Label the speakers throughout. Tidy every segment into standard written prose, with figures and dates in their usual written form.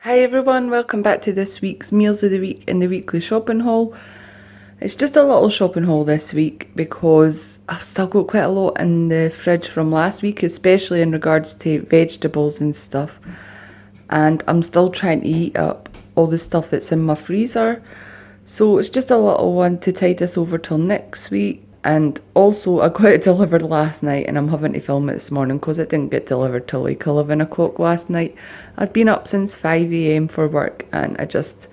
Speaker 1: Hi everyone, welcome back to this week's Meals of the Week in the weekly shopping haul. It's just a little shopping haul this week because I've still got quite a lot in the fridge from last week, especially in regards to vegetables and stuff. And I'm still trying to eat up all the stuff that's in my freezer. So it's just a little one to tide us over till next week. And also, I got it delivered last night and I'm having to film it this morning because it didn't get delivered till like 11 o'clock last night. I'd been up since 5 a.m. for work and I just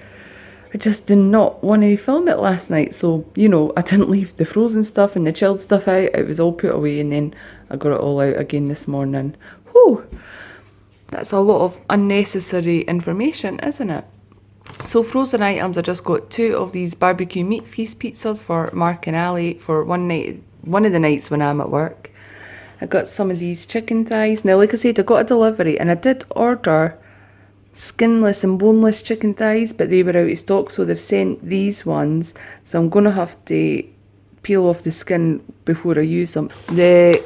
Speaker 1: did not want to film it last night. So, I didn't leave the frozen stuff and the chilled stuff out. It was all put away and then I got it all out again this morning. Whew! That's a lot of unnecessary information, isn't it? So frozen items, I just got 2 of these barbecue meat feast pizzas for Mark and Ali for one of the nights when I'm at work. I got some of these chicken thighs. Now, like I said, I got a delivery and I did order skinless and boneless chicken thighs, but they were out of stock, so they've sent these ones. So I'm going to have to peel off the skin before I use them. The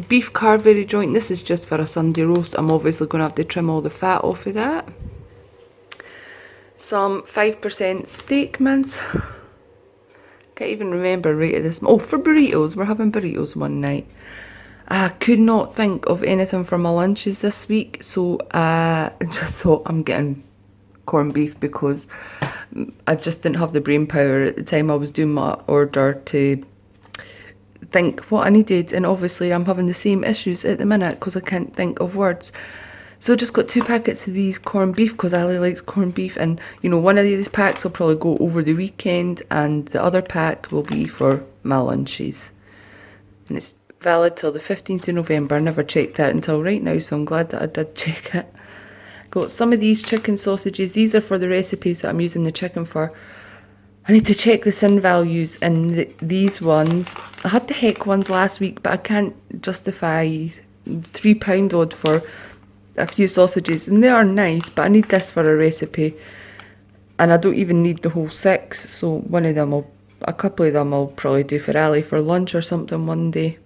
Speaker 1: beef carvery joint, this is just for a Sunday roast. I'm obviously going to have to trim all the fat off of that. Some 5% steak mince. Can't even remember right at this. Oh, for burritos. We're having burritos one night. I could not think of anything for my lunches this week, so I just thought I'm getting corned beef because I just didn't have the brain power at the time I was doing my order to think what I needed, and obviously I'm having the same issues at the minute because I can't think of words. So I just got 2 packets of these corned beef because Ali likes corned beef, and one of these packs will probably go over the weekend and the other pack will be for my lunches. And it's valid till the 15th of November. I never checked that until right now, so I'm glad that I did check it. Got some of these chicken sausages. These are for the recipes that I'm using the chicken for. I need to check the sin values in these ones. I had the heck ones last week, but I can't justify £3 odd for a few sausages, and they are nice, but I need this for a recipe and I don't even need the whole 6, so a couple of them I'll probably do for Ali for lunch or something one day.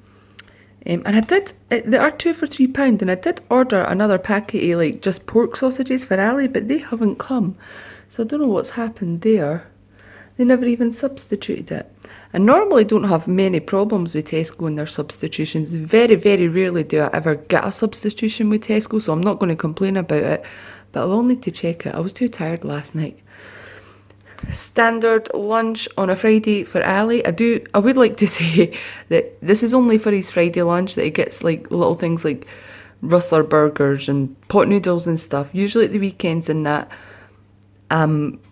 Speaker 1: And there are 2 for £3, and I did order another packet of like just pork sausages for Ali, but they haven't come, so I don't know what's happened there. They never even substituted it. I normally don't have many problems with Tesco and their substitutions. Very, very rarely do I ever get a substitution with Tesco, so I'm not going to complain about it, but I will need to check it. I was too tired last night. Standard lunch on a Friday for Ali. I would like to say that this is only for his Friday lunch, that he gets like little things like Rustler burgers and pot noodles and stuff. Usually at the weekends and that,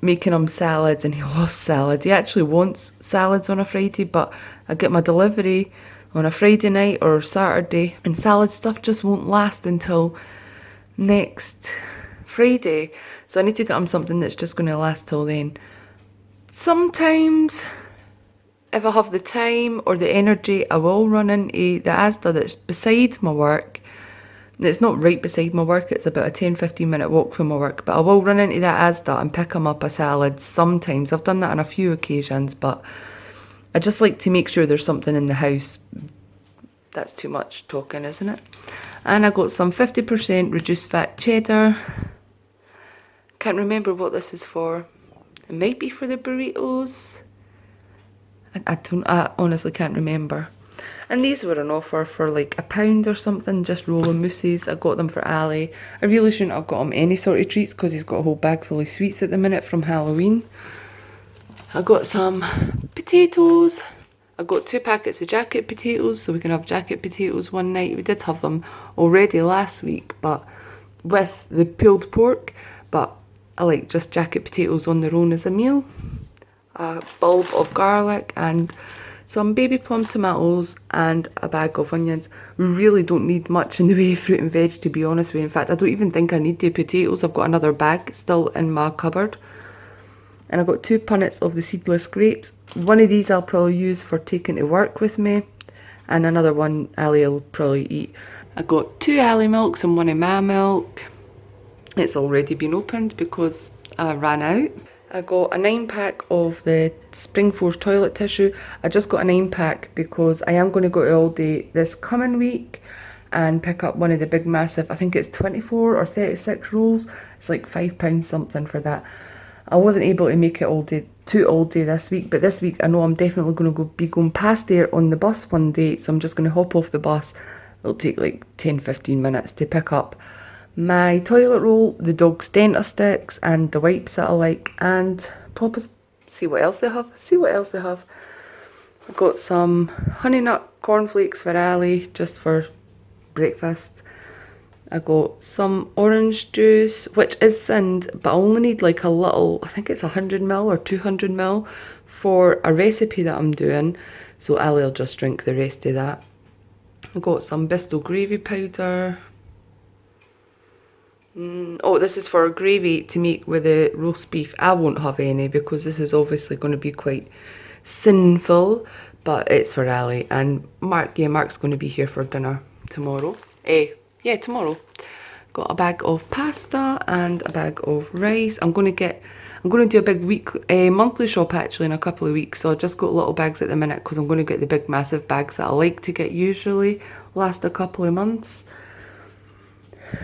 Speaker 1: making him salads, and he loves salad. He actually wants salads on a Friday, but I get my delivery on a Friday night or Saturday, and salad stuff just won't last until next Friday. So I need to get him something that's just going to last till then. Sometimes, if I have the time or the energy, I will run into the Asda that's beside my work. It's not right beside my work, it's about a 10-15 minute walk from my work, but I will run into that Asda and pick him up a salad sometimes. I've done that on a few occasions, but I just like to make sure there's something in the house. That's too much talking, isn't it? And I got some 50% reduced fat cheddar. Can't remember what this is for. It might be for the burritos. I honestly can't remember. And these were an offer for like £1 or something, just rolling mousses. I got them for Ali. I really shouldn't have got him any sort of treats because he's got a whole bag full of sweets at the minute from Halloween. I got some potatoes. I got 2 packets of jacket potatoes, so we can have jacket potatoes one night. We did have them already last week, but with the pulled pork, but I like just jacket potatoes on their own as a meal. A bulb of garlic and some baby plum tomatoes and a bag of onions. We really don't need much in the way of fruit and veg, to be honest with you. In fact, I don't even think I need the potatoes. I've got another bag still in my cupboard. And I've got 2 punnets of the seedless grapes. One of these I'll probably use for taking to work with me, and another one Ali will probably eat. I got 2 Ali milks and 1 of my milk. It's already been opened because I ran out. I got a 9-pack of the Springforce toilet tissue. I just got a 9-pack because I am going to go to Aldi this coming week and pick up one of the big massive, I think it's 24 or 36 rolls. It's like £5 something for that. I wasn't able to make it all day this week, but this week I know I'm definitely going to be going past there on the bus one day, so I'm just going to hop off the bus. It'll take like 10-15 minutes to pick up my toilet roll, the dog's Denta sticks, and the wipes that I like, and see what else they have. I've got some honey nut cornflakes for Ali, just for breakfast. I got some orange juice, which is sinned, but I only need like a little, I think it's 100ml or 200ml for a recipe that I'm doing, so Ali will just drink the rest of that. I got some Bristol gravy powder. Oh, this is for a gravy to make with the roast beef. I won't have any because this is obviously going to be quite sinful, but it's for Ali and Mark. Yeah, Mark's going to be here for dinner tomorrow. Yeah, tomorrow. Got a bag of pasta and a bag of rice. I'm going to do a big monthly shop actually in a couple of weeks. So I just got little bags at the minute because I'm going to get the big massive bags that I like to get, usually last a couple of months.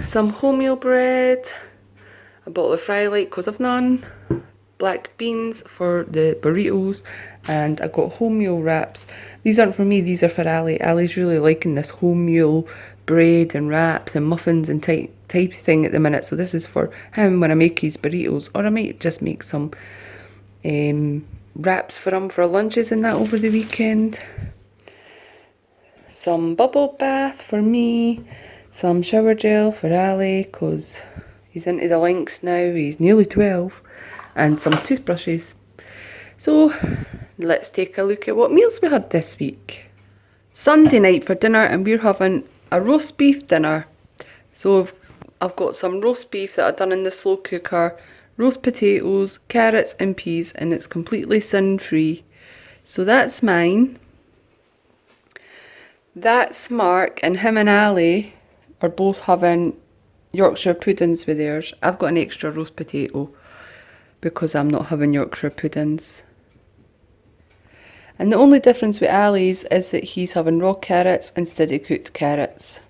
Speaker 1: Some wholemeal bread, a bottle of Frylight because I've none, black beans for the burritos, and I got wholemeal wraps. These aren't for me, these are for Ali. Ali's really liking this wholemeal bread and wraps and muffins and type thing at the minute, so this is for him when I make his burritos, or I might just make some wraps for him for lunches and that over the weekend. Some bubble bath for me, some shower gel for Ali because he's into the Lynx now, he's nearly 12, and some toothbrushes. So let's take a look at what meals we had this week. Sunday night for dinner, and we're having a roast beef dinner. So I've got some roast beef that I've done in the slow cooker, roast potatoes, carrots and peas, and it's completely sin free. So that's mine. That's Mark, and him and Ali are both having Yorkshire puddings with theirs. I've got an extra roast potato because I'm not having Yorkshire puddings. And the only difference with Ali's is that he's having raw carrots instead of cooked carrots.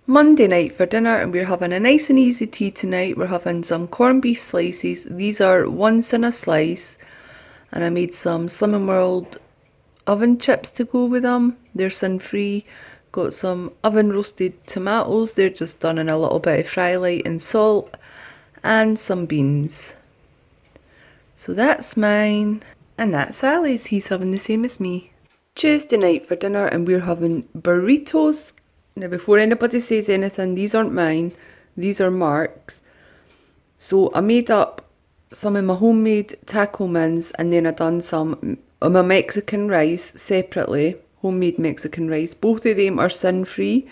Speaker 1: Monday night for dinner, and we're having a nice and easy tea tonight. We're having some corned beef slices. These are once in a slice, and I made some Slimming World oven chips to go with them. They're sin free. Got some oven roasted tomatoes. They're just done in a little bit of Frylight and salt, and some beans. So that's mine, and that's Ali's. He's having the same as me. Tuesday night for dinner, and we're having burritos. Now, before anybody says anything, these aren't mine, these are Mark's. So I made up some of my homemade taco mins, and then I done some of my Mexican rice separately, homemade Mexican rice. Both of them are sin free.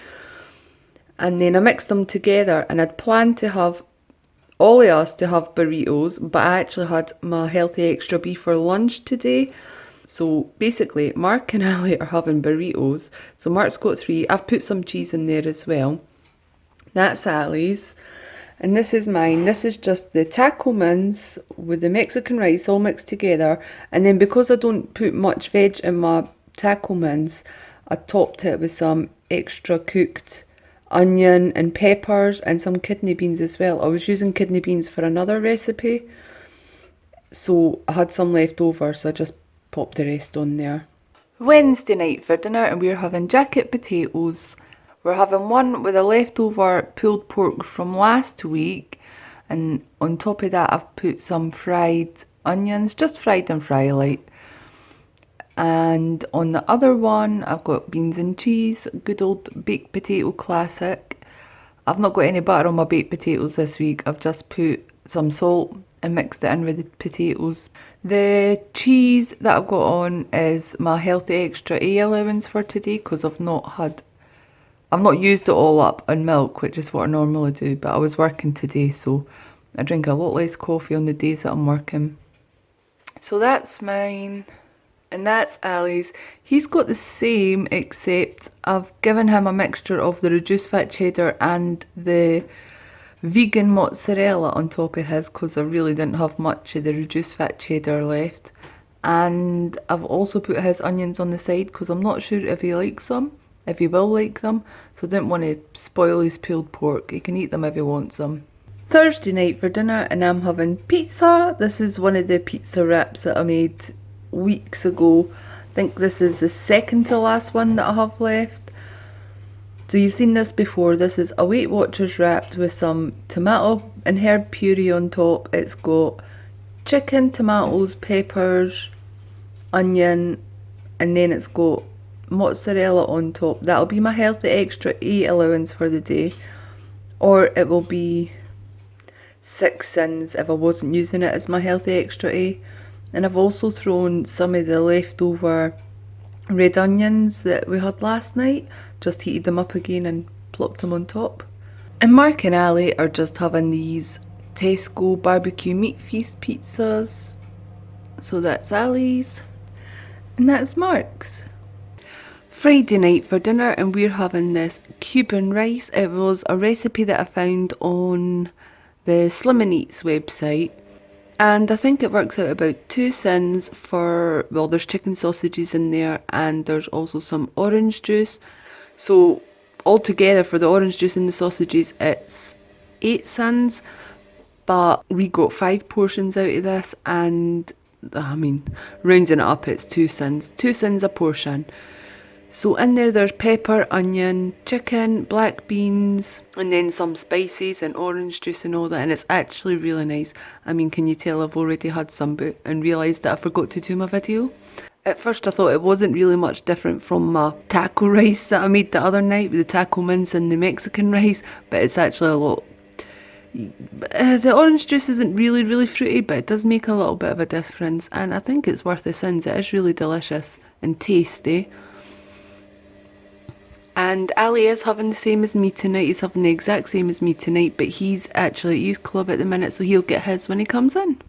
Speaker 1: And then I mixed them together, and I'd planned to have all of us to have burritos, but I actually had my healthy extra beef for lunch today. So basically, Mark and Ali are having burritos. So Mark's got 3. I've put some cheese in there as well. That's Ali's. And this is mine. This is just the taco mins with the Mexican rice all mixed together. And then because I don't put much veg in my taco mins, I topped it with some extra cooked onion and peppers and some kidney beans as well. I was using kidney beans for another recipe, so I had some left over, so I just popped the rest on there. Wednesday night for dinner, and we're having jacket potatoes. We're having one with a leftover pulled pork from last week, and on top of that I've put some fried onions, just fried in Frylight. And on the other one I've got beans and cheese, good old baked potato classic. I've not got any butter on my baked potatoes this week. I've just put some salt and mixed it in with the potatoes. The cheese that I've got on is my healthy extra A allowance for today because I've not used it all up on milk, which is what I normally do, but I was working today, so I drink a lot less coffee on the days that I'm working. So that's mine, and that's Ali's. He's got the same, except I've given him a mixture of the reduced fat cheddar and the vegan mozzarella on top of his because I really didn't have much of the reduced fat cheddar left. And I've also put his onions on the side because I'm not sure if he likes them, if he will like them, so I didn't want to spoil his pulled pork. He can eat them if he wants them. Thursday night for dinner and I'm having pizza. This is one of the pizza wraps that I made weeks ago. I think this is the second to last one that I have left. So you've seen this before. This is a Weight Watchers wrapped with some tomato and herb puree on top. It's got chicken, tomatoes, peppers, onion, and then it's got mozzarella on top. That'll be my healthy extra A allowance for the day, or it will be 6 sins if I wasn't using it as my healthy extra A. And I've also thrown some of the leftover red onions that we had last night, just heated them up again and plopped them on top. And Mark and Ali are just having these Tesco barbecue meat feast pizzas. So that's Ali's and that's Mark's. Friday night for dinner and we're having this Cuban rice. It was a recipe that I found on the Slim and Eats website, and I think it works out about 2 sins for, well, there's chicken sausages in there and there's also some orange juice. So altogether for the orange juice and the sausages it's 8 sins, but we got 5 portions out of this, and I mean, rounding it up, it's 2 sins. 2 sins a portion. So in there's pepper, onion, chicken, black beans, and then some spices and orange juice and all that, and it's actually really nice. I mean, can you tell I've already had some and realised that I forgot to do my video? At first I thought it wasn't really much different from my taco rice that I made the other night with the taco mince and the Mexican rice, but it's actually a lot. The orange juice isn't really fruity, but it does make a little bit of a difference, and I think it's worth the sins. It is really delicious and tasty. And Ali is having the same as me tonight. He's having the exact same as me tonight, but he's actually at youth club at the minute, so he'll get his when he comes in.